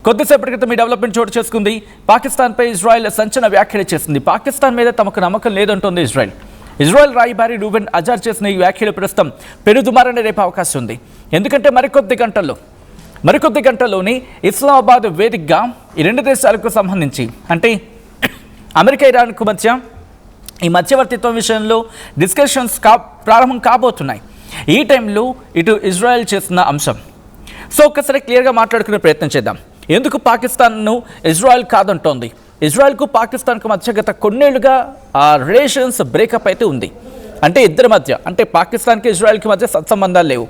కొద్దిసేపటి క్రితం ఈ డెవలప్మెంట్ చోటు చేసుకుంది. పాకిస్తాన్పై ఇజ్రాయెల్ సంచలన వ్యాఖ్యలు చేసింది. పాకిస్తాన్ మీద తమకు నమ్మకం లేదంటోంది ఇజ్రాయెల్ రాయబారి రూబెన్ అజార్ చేసిన ఈ వ్యాఖ్యలు ప్రస్తుతం పెనుదుమారాన్ని రేపే అవకాశం ఉంది. ఎందుకంటే మరికొద్ది గంటల్లోని ఇస్లామాబాద్ వేదికగా ఈ రెండు దేశాలకు సంబంధించి అంటే అమెరికా ఇరాన్కు మధ్య ఈ మధ్యవర్తిత్వం విషయంలో డిస్కషన్స్ ప్రారంభం కాబోతున్నాయి. ఈ టైంలో ఇటు ఇజ్రాయెల్ చేసిన అంశం. సో ఒక్కసారి క్లియర్గా మాట్లాడుకునే ప్రయత్నం చేద్దాం. ఎందుకు పాకిస్తాన్ను ఇజ్రాయెల్ కాదంటోంది? ఇజ్రాయెల్కు పాకిస్తాన్కు మధ్య గత కొన్నేళ్లుగా ఆ రిలేషన్స్ బ్రేకప్ అయితే ఉంది. అంటే ఇద్దరి మధ్య అంటే పాకిస్తాన్కి ఇజ్రాయెల్కి మధ్య సత్సంబంధాలు లేవు.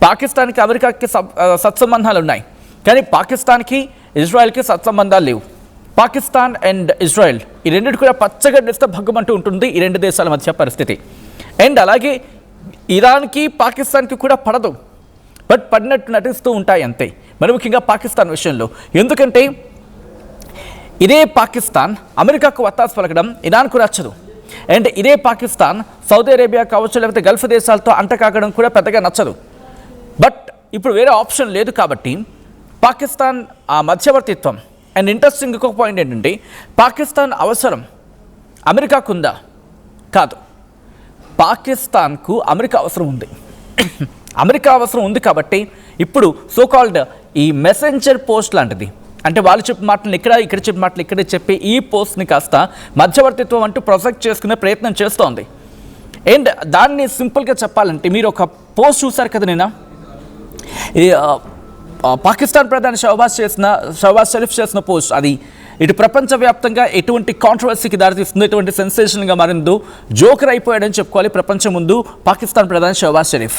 పాకిస్తాన్కి అమెరికాకి సత్సంబంధాలు ఉన్నాయి, కానీ పాకిస్తాన్కి ఇజ్రాయెల్కి సత్సంబంధాలు లేవు. పాకిస్తాన్ అండ్ ఇజ్రాయెల్ ఈ రెండింటి కూడా పచ్చగడ్డిస్తే భగ్గమంటూ ఉంటుంది ఈ రెండు దేశాల మధ్య పరిస్థితి. అండ్ అలాగే ఇరాన్కి పాకిస్తాన్కి కూడా పడదు, బట్ పడినట్టు నటిస్తూ ఉంటాయి అంతే. మరి ముఖ్యంగా పాకిస్తాన్ విషయంలో ఎందుకంటే ఇదే పాకిస్తాన్ అమెరికాకు వత్తాసు పలకడం ఇరాన్కు నచ్చదు. అండ్ ఇదే పాకిస్తాన్ సౌదీ అరేబియా కావచ్చు లేకపోతే గల్ఫ్ దేశాలతో అంటకాగడం కూడా పెద్దగా నచ్చదు. బట్ ఇప్పుడు వేరే ఆప్షన్ లేదు కాబట్టి పాకిస్తాన్ ఆ మధ్యవర్తిత్వం. అండ్ ఇంట్రెస్టింగ్ ఇంకొక పాయింట్ ఏంటంటే పాకిస్తాన్ అవసరం అమెరికాకు ఉందా? కాదు, పాకిస్తాన్కు అమెరికా అవసరం ఉంది. అమెరికా అవసరం ఉంది కాబట్టి ఇప్పుడు సోకాల్డ్ ఈ మెసెంజర్ పోస్ట్ లాంటిది, అంటే వాళ్ళు చెప్పిన మాటలు ఇక్కడ చెప్పిన మాటలు ఇక్కడే చెప్పి ఈ పోస్ట్ని కాస్త మధ్యవర్తిత్వం అంటూ ప్రొజెక్ట్ చేసుకునే ప్రయత్నం చేస్తోంది. అండ్ దాన్ని సింపుల్గా చెప్పాలంటే మీరు ఒక పోస్ట్ చూశారు కదా నిన్న, ఈ పాకిస్తాన్ ప్రధాని షహబాజ్ షరీఫ్ చేసిన పోస్ట్, అది ఇటు ప్రపంచవ్యాప్తంగా ఎటువంటి కాంట్రవర్సీకి దారితీస్తుందో, ఎటువంటి సెన్సేషన్గా మారిందో, జోకర్ అయిపోయాడని చెప్పుకోవాలి ప్రపంచం ముందు పాకిస్తాన్ ప్రధాని షహబాజ్ షరీఫ్.